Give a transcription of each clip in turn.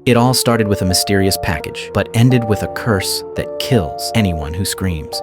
It all started with a mysterious package, but ended with a curse that kills anyone who screams.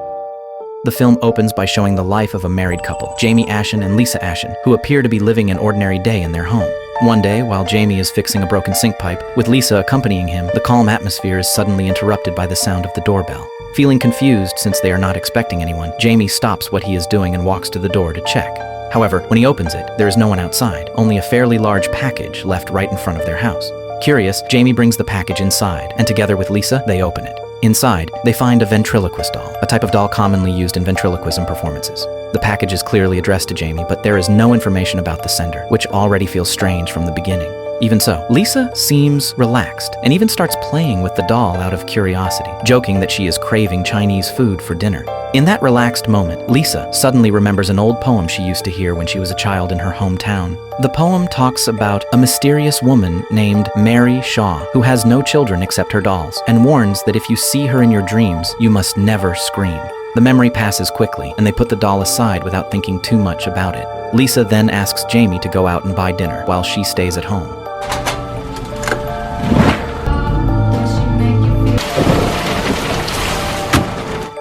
The film opens by showing the life of a married couple, Jamie Ashen and Lisa Ashen, who appear to be living an ordinary day in their home. One day, while Jamie is fixing a broken sink pipe, with Lisa accompanying him, the calm atmosphere is suddenly interrupted by the sound of the doorbell. Feeling confused since they are not expecting anyone, Jamie stops what he is doing and walks to the door to check. However, when he opens it, there is no one outside, only a fairly large package left right in front of their house. Curious, Jamie brings the package inside, and together with Lisa, they open it. Inside, they find a ventriloquist doll, a type of doll commonly used in ventriloquism performances. The package is clearly addressed to Jamie, but there is no information about the sender, which already feels strange from the beginning. Even so, Lisa seems relaxed and even starts playing with the doll out of curiosity, joking that she is craving Chinese food for dinner. In that relaxed moment, Lisa suddenly remembers an old poem she used to hear when she was a child in her hometown. The poem talks about a mysterious woman named Mary Shaw, who has no children except her dolls, and warns that if you see her in your dreams, you must never scream. The memory passes quickly, and they put the doll aside without thinking too much about it. Lisa then asks Jamie to go out and buy dinner while she stays at home.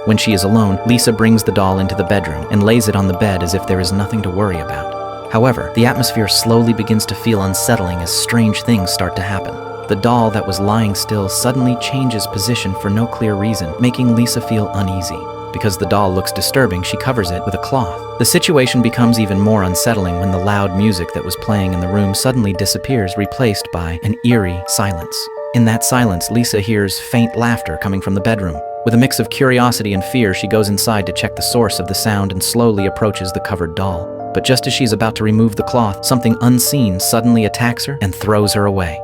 When she is alone, Lisa brings the doll into the bedroom and lays it on the bed as if there is nothing to worry about. However, the atmosphere slowly begins to feel unsettling as strange things start to happen. The doll that was lying still suddenly changes position for no clear reason, making Lisa feel uneasy. Because the doll looks disturbing, she covers it with a cloth. The situation becomes even more unsettling when the loud music that was playing in the room suddenly disappears, replaced by an eerie silence. In that silence, Lisa hears faint laughter coming from the bedroom. With a mix of curiosity and fear, she goes inside to check the source of the sound and slowly approaches the covered doll. But just as she's about to remove the cloth, something unseen suddenly attacks her and throws her away.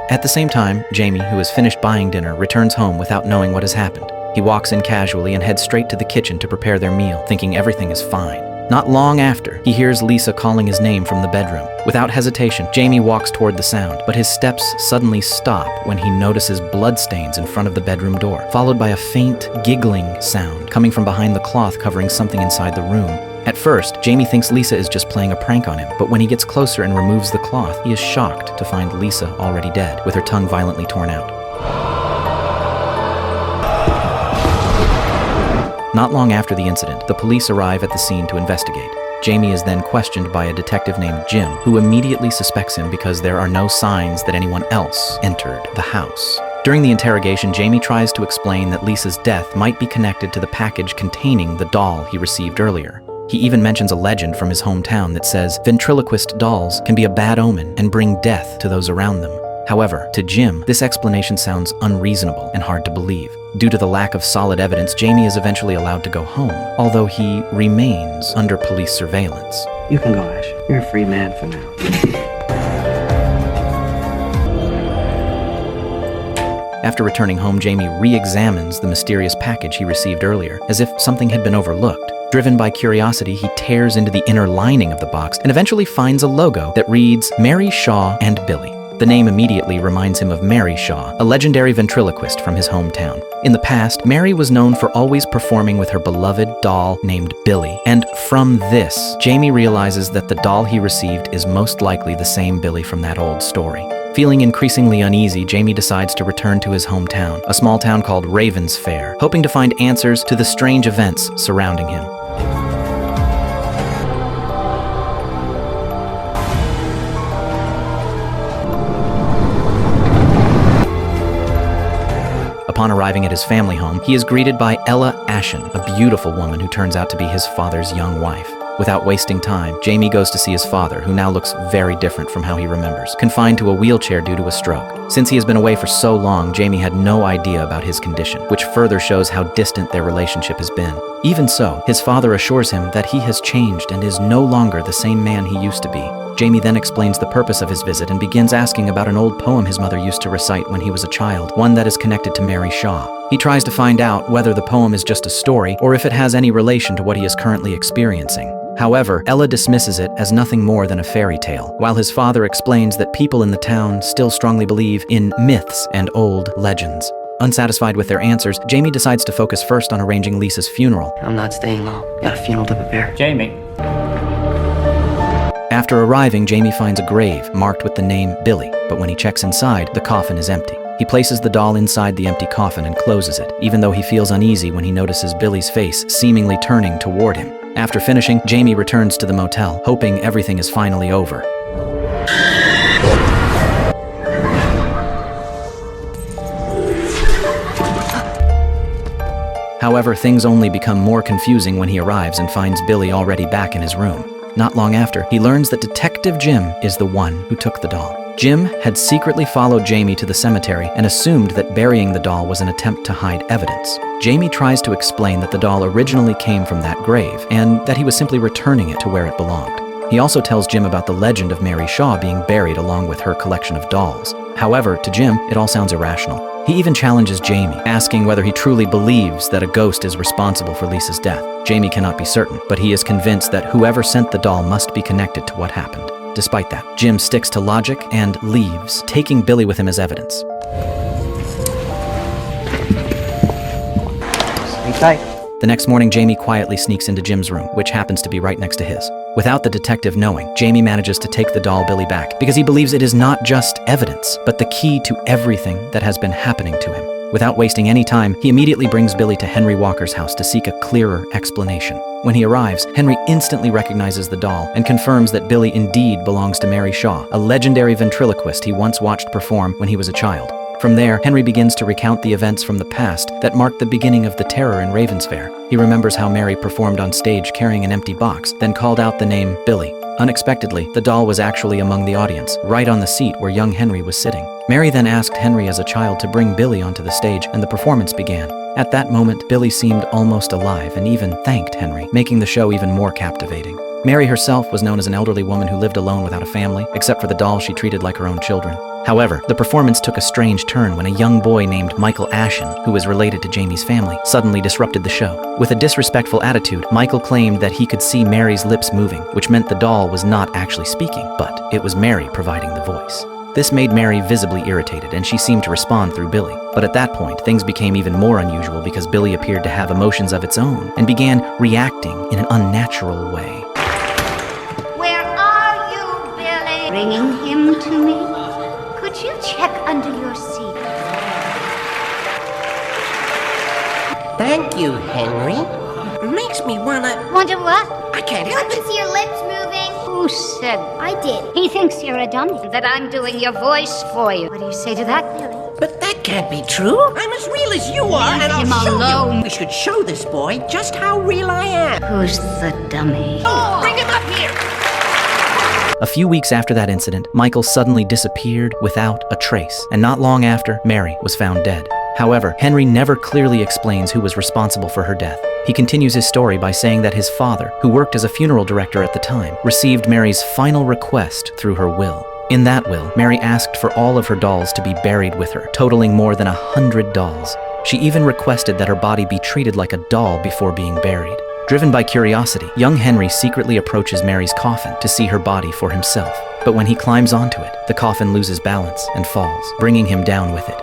At the same time, Jamie, who has finished buying dinner, returns home without knowing what has happened. He walks in casually and heads straight to the kitchen to prepare their meal, thinking everything is fine. Not long after, he hears Lisa calling his name from the bedroom. Without hesitation, Jamie walks toward the sound, but his steps suddenly stop when he notices bloodstains in front of the bedroom door, followed by a faint, giggling sound coming from behind the cloth covering something inside the room. At first, Jamie thinks Lisa is just playing a prank on him, but when he gets closer and removes the cloth, he is shocked to find Lisa already dead, with her tongue violently torn out. Not long after the incident, the police arrive at the scene to investigate. Jamie is then questioned by a detective named Jim, who immediately suspects him because there are no signs that anyone else entered the house. During the interrogation, Jamie tries to explain that Lisa's death might be connected to the package containing the doll he received earlier. He even mentions a legend from his hometown that says ventriloquist dolls can be a bad omen and bring death to those around them. However, to Jim, this explanation sounds unreasonable and hard to believe. Due to the lack of solid evidence, Jamie is eventually allowed to go home, although he remains under police surveillance. You can go, Ash. You're a free man for now. After returning home, Jamie re-examines the mysterious package he received earlier, as if something had been overlooked. Driven by curiosity, he tears into the inner lining of the box and eventually finds a logo that reads Mary Shaw and Billy. The name immediately reminds him of Mary Shaw, a legendary ventriloquist from his hometown. In the past, Mary was known for always performing with her beloved doll named Billy, and from this, Jamie realizes that the doll he received is most likely the same Billy from that old story. Feeling increasingly uneasy, Jamie decides to return to his hometown, a small town called Ravens Fair, hoping to find answers to the strange events surrounding him. Upon arriving at his family home, he is greeted by Ella Ashen, a beautiful woman who turns out to be his father's young wife. Without wasting time, Jamie goes to see his father, who now looks very different from how he remembers, confined to a wheelchair due to a stroke. Since he has been away for so long, Jamie had no idea about his condition, which further shows how distant their relationship has been. Even so, his father assures him that he has changed and is no longer the same man he used to be. Jamie then explains the purpose of his visit and begins asking about an old poem his mother used to recite when he was a child, one that is connected to Mary Shaw. He tries to find out whether the poem is just a story or if it has any relation to what he is currently experiencing. However, Ella dismisses it as nothing more than a fairy tale, while his father explains that people in the town still strongly believe in myths and old legends. Unsatisfied with their answers, Jamie decides to focus first on arranging Lisa's funeral. I'm not staying long. Got a funeral to prepare. Jamie. After arriving, Jamie finds a grave marked with the name Billy, but when he checks inside, the coffin is empty. He places the doll inside the empty coffin and closes it, even though he feels uneasy when he notices Billy's face seemingly turning toward him. After finishing, Jamie returns to the motel, hoping everything is finally over. However, things only become more confusing when he arrives and finds Billy already back in his room. Not long after, he learns that Detective Jim is the one who took the doll. Jim had secretly followed Jamie to the cemetery and assumed that burying the doll was an attempt to hide evidence. Jamie tries to explain that the doll originally came from that grave and that he was simply returning it to where it belonged. He also tells Jim about the legend of Mary Shaw being buried along with her collection of dolls. However, to Jim, it all sounds irrational. He even challenges Jamie, asking whether he truly believes that a ghost is responsible for Lisa's death. Jamie cannot be certain, but he is convinced that whoever sent the doll must be connected to what happened. Despite that, Jim sticks to logic and leaves, taking Billy with him as evidence. Sleep tight. The next morning, Jamie quietly sneaks into Jim's room, which happens to be right next to his. Without the detective knowing, Jamie manages to take the doll Billy back because he believes it is not just evidence, but the key to everything that has been happening to him. Without wasting any time, he immediately brings Billy to Henry Walker's house to seek a clearer explanation. When he arrives, Henry instantly recognizes the doll and confirms that Billy indeed belongs to Mary Shaw, a legendary ventriloquist he once watched perform when he was a child. From there, Henry begins to recount the events from the past that marked the beginning of the terror in Raven's Fair. He remembers how Mary performed on stage carrying an empty box, then called out the name Billy. Unexpectedly, the doll was actually among the audience, right on the seat where young Henry was sitting. Mary then asked Henry as a child to bring Billy onto the stage, and the performance began. At that moment, Billy seemed almost alive and even thanked Henry, making the show even more captivating. Mary herself was known as an elderly woman who lived alone without a family, except for the doll she treated like her own children. However, the performance took a strange turn when a young boy named Michael Ashen, who was related to Jamie's family, suddenly disrupted the show. With a disrespectful attitude, Michael claimed that he could see Mary's lips moving, which meant the doll was not actually speaking, but it was Mary providing the voice. This made Mary visibly irritated, and she seemed to respond through Billy. But at that point, things became even more unusual because Billy appeared to have emotions of its own and began reacting in an unnatural way. Where are you, Billy? Bringing him to me? Could you check under your seat? Thank you, Henry. Makes me wanna... Wonder what? I can't I help can it. see your lips moving. Who said? I did. He thinks you're a dummy. That I'm doing your voice for you. What do you say to that, Billy? But that can't be true. I'm as real as you are, and him I'll show alone. you. We should show this boy just how real I am. Who's the dummy? Oh, bring him up here. A few weeks after that incident, Michael suddenly disappeared without a trace, and not long after, Mary was found dead. However, Henry never clearly explains who was responsible for her death. He continues his story by saying that his father, who worked as a funeral director at the time, received Mary's final request through her will. In that will, Mary asked for all of her dolls to be buried with her, totaling more than 100 dolls. She even requested that her body be treated like a doll before being buried. Driven by curiosity, young Henry secretly approaches Mary's coffin to see her body for himself. But when he climbs onto it, the coffin loses balance and falls, bringing him down with it.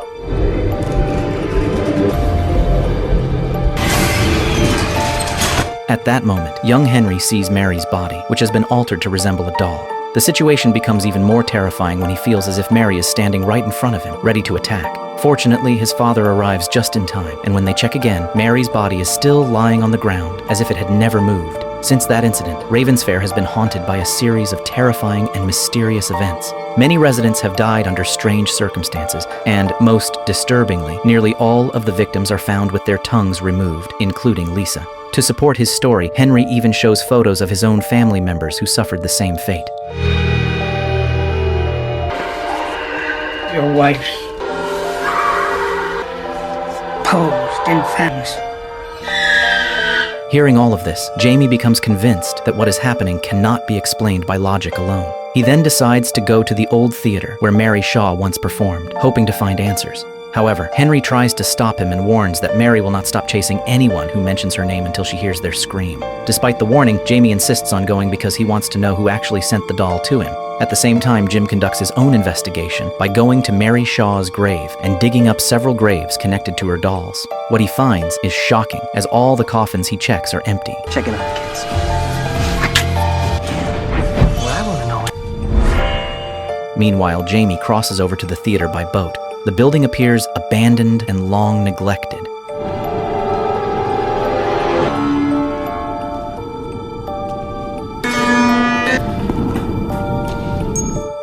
At that moment, young Henry sees Mary's body, which has been altered to resemble a doll. The situation becomes even more terrifying when he feels as if Mary is standing right in front of him, ready to attack. Fortunately, his father arrives just in time, and when they check again, Mary's body is still lying on the ground, as if it had never moved. Since that incident, Raven's Fair has been haunted by a series of terrifying and mysterious events. Many residents have died under strange circumstances, and, most disturbingly, nearly all of the victims are found with their tongues removed, including Lisa. To support his story, Henry even shows photos of his own family members who suffered the same fate. Your wife's posed in fangs. Hearing all of this, Jamie becomes convinced that what is happening cannot be explained by logic alone. He then decides to go to the old theater where Mary Shaw once performed, hoping to find answers. However, Henry tries to stop him and warns that Mary will not stop chasing anyone who mentions her name until she hears their scream. Despite the warning, Jamie insists on going because he wants to know who actually sent the doll to him. At the same time, Jim conducts his own investigation by going to Mary Shaw's grave and digging up several graves connected to her dolls. What he finds is shocking, as all the coffins he checks are empty. Check it out, kids. What I want to know. Meanwhile, Jamie crosses over to the theater by boat. The building appears abandoned and long neglected.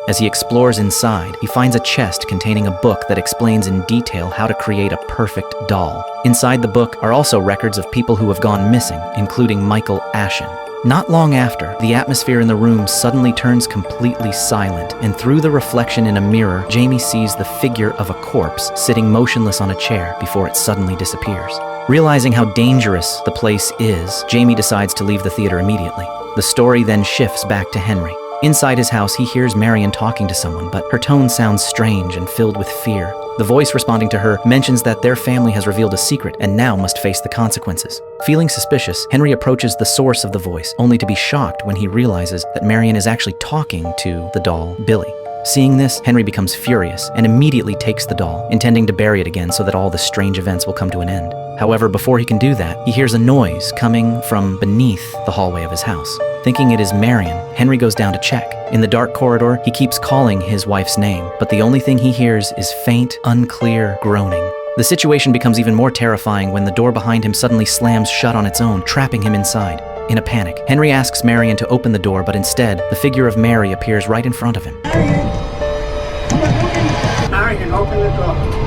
As he explores inside, he finds a chest containing a book that explains in detail how to create a perfect doll. Inside the book are also records of people who have gone missing, including Michael Ashen. Not long after, the atmosphere in the room suddenly turns completely silent, and through the reflection in a mirror, Jamie sees the figure of a corpse sitting motionless on a chair before it suddenly disappears. Realizing how dangerous the place is, Jamie decides to leave the theater immediately. The story then shifts back to Henry. Inside his house, he hears Marion talking to someone, but her tone sounds strange and filled with fear. The voice responding to her mentions that their family has revealed a secret and now must face the consequences. Feeling suspicious, Henry approaches the source of the voice, only to be shocked when he realizes that Marion is actually talking to the doll, Billy. Seeing this, Henry becomes furious and immediately takes the doll, intending to bury it again so that all the strange events will come to an end. However, before he can do that, he hears a noise coming from beneath the hallway of his house. Thinking it is Marion, Henry goes down to check. In the dark corridor, he keeps calling his wife's name, but the only thing he hears is faint, unclear groaning. The situation becomes even more terrifying when the door behind him suddenly slams shut on its own, trapping him inside. In a panic, Henry asks Marion to open the door, but instead, the figure of Mary appears right in front of him. Marion, open the door.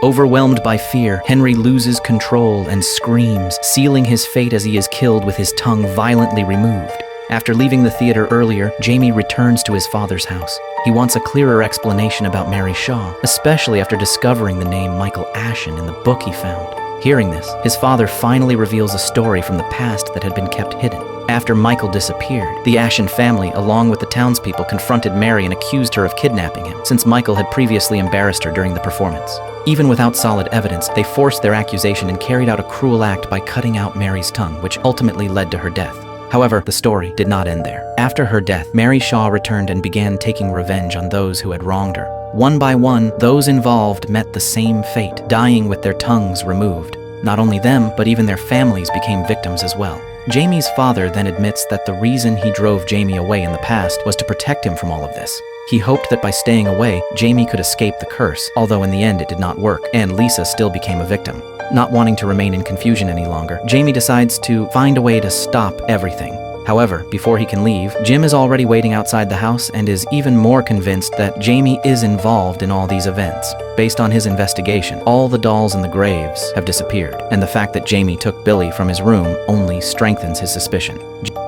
Overwhelmed by fear, Henry loses control and screams, sealing his fate as he is killed with his tongue violently removed. After leaving the theater earlier, Jamie returns to his father's house. He wants a clearer explanation about Mary Shaw, especially after discovering the name Michael Ashen in the book he found. Hearing this, his father finally reveals a story from the past that had been kept hidden. After Michael disappeared, the Ashen family, along with the townspeople, confronted Mary and accused her of kidnapping him, since Michael had previously embarrassed her during the performance. Even without solid evidence, they forced their accusation and carried out a cruel act by cutting out Mary's tongue, which ultimately led to her death. However, the story did not end there. After her death, Mary Shaw returned and began taking revenge on those who had wronged her. One by one, those involved met the same fate, dying with their tongues removed. Not only them, but even their families became victims as well. Jamie's father then admits that the reason he drove Jamie away in the past was to protect him from all of this. He hoped that by staying away, Jamie could escape the curse, although in the end it did not work, and Lisa still became a victim. Not wanting to remain in confusion any longer, Jamie decides to find a way to stop everything. However, before he can leave, Jim is already waiting outside the house and is even more convinced that Jamie is involved in all these events. Based on his investigation, all the dolls in the graves have disappeared, and the fact that Jamie took Billy from his room only strengthens his suspicion.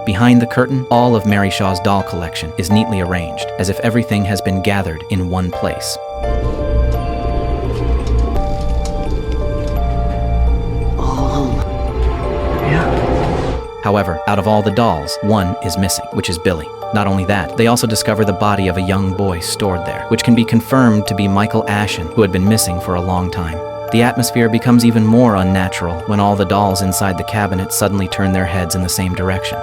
Behind the curtain, all of Mary Shaw's doll collection is neatly arranged, as if everything has been gathered in one place. However, out of all the dolls, one is missing, which is Billy. Not only that, they also discover the body of a young boy stored there, which can be confirmed to be Michael Ashen, who had been missing for a long time. The atmosphere becomes even more unnatural when all the dolls inside the cabinet suddenly turn their heads in the same direction.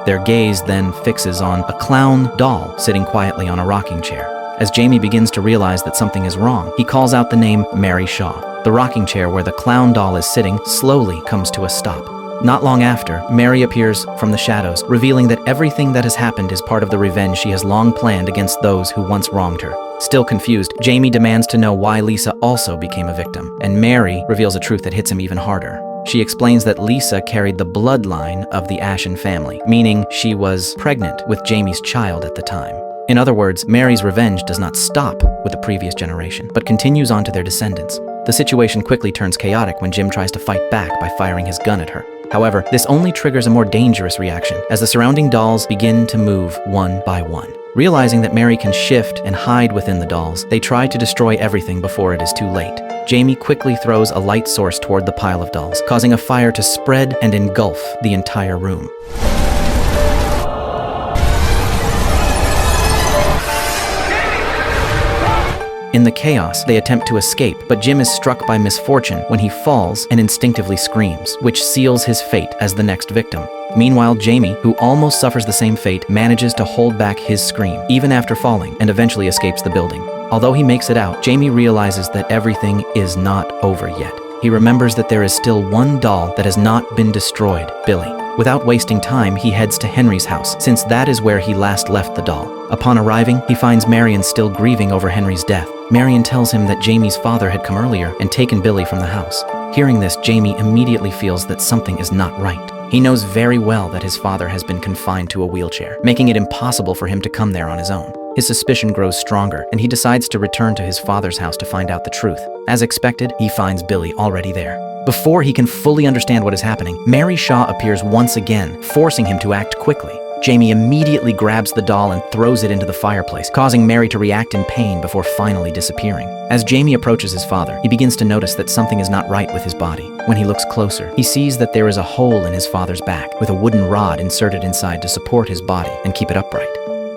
Their gaze then fixes on a clown doll sitting quietly on a rocking chair. As Jamie begins to realize that something is wrong, he calls out the name Mary Shaw. The rocking chair where the clown doll is sitting slowly comes to a stop. Not long after, Mary appears from the shadows, revealing that everything that has happened is part of the revenge she has long planned against those who once wronged her. Still confused, Jamie demands to know why Lisa also became a victim, and Mary reveals a truth that hits him even harder. She explains that Lisa carried the bloodline of the Ashen family, meaning she was pregnant with Jamie's child at the time. In other words, Mary's revenge does not stop with the previous generation, but continues on to their descendants. The situation quickly turns chaotic when Jim tries to fight back by firing his gun at her. However, this only triggers a more dangerous reaction, as the surrounding dolls begin to move one by one. Realizing that Mary can shift and hide within the dolls, they try to destroy everything before it is too late. Jamie quickly throws a light source toward the pile of dolls, causing a fire to spread and engulf the entire room. In the chaos, they attempt to escape, but Jim is struck by misfortune when he falls and instinctively screams, which seals his fate as the next victim. Meanwhile, Jamie, who almost suffers the same fate, manages to hold back his scream, even after falling, and eventually escapes the building. Although he makes it out, Jamie realizes that everything is not over yet. He remembers that there is still one doll that has not been destroyed, Billy. Without wasting time, he heads to Henry's house, since that is where he last left the doll. Upon arriving, he finds Marion still grieving over Henry's death. Marion tells him that Jamie's father had come earlier and taken Billy from the house. Hearing this, Jamie immediately feels that something is not right. He knows very well that his father has been confined to a wheelchair, making it impossible for him to come there on his own. His suspicion grows stronger, and he decides to return to his father's house to find out the truth. As expected, he finds Billy already there. Before he can fully understand what is happening, Mary Shaw appears once again, forcing him to act quickly. Jamie immediately grabs the doll and throws it into the fireplace, causing Mary to react in pain before finally disappearing. As Jamie approaches his father, he begins to notice that something is not right with his body. When he looks closer, he sees that there is a hole in his father's back, with a wooden rod inserted inside to support his body and keep it upright.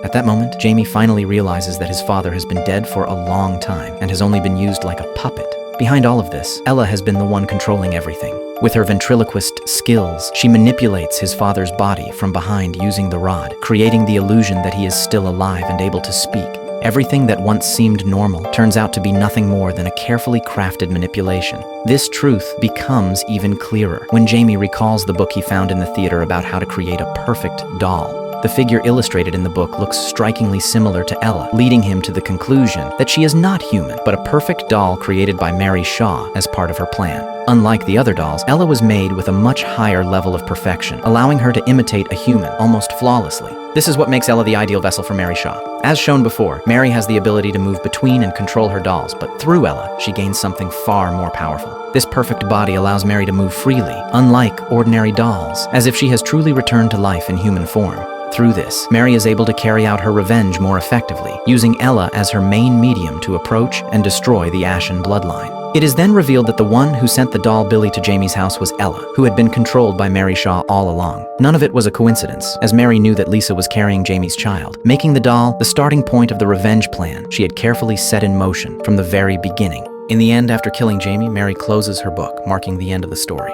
At that moment, Jamie finally realizes that his father has been dead for a long time and has only been used like a puppet. Behind all of this, Ella has been the one controlling everything. With her ventriloquist skills, she manipulates his father's body from behind using the rod, creating the illusion that he is still alive and able to speak. Everything that once seemed normal turns out to be nothing more than a carefully crafted manipulation. This truth becomes even clearer when Jamie recalls the book he found in the theater about how to create a perfect doll. The figure illustrated in the book looks strikingly similar to Ella, leading him to the conclusion that she is not human, but a perfect doll created by Mary Shaw as part of her plan. Unlike the other dolls, Ella was made with a much higher level of perfection, allowing her to imitate a human almost flawlessly. This is what makes Ella the ideal vessel for Mary Shaw. As shown before, Mary has the ability to move between and control her dolls, but through Ella, she gains something far more powerful. This perfect body allows Mary to move freely, unlike ordinary dolls, as if she has truly returned to life in human form. Through this, Mary is able to carry out her revenge more effectively, using Ella as her main medium to approach and destroy the Ashen bloodline. It is then revealed that the one who sent the doll Billy to Jamie's house was Ella, who had been controlled by Mary Shaw all along. None of it was a coincidence, as Mary knew that Lisa was carrying Jamie's child, making the doll the starting point of the revenge plan she had carefully set in motion from the very beginning. In the end, after killing Jamie, Mary closes her book, marking the end of the story.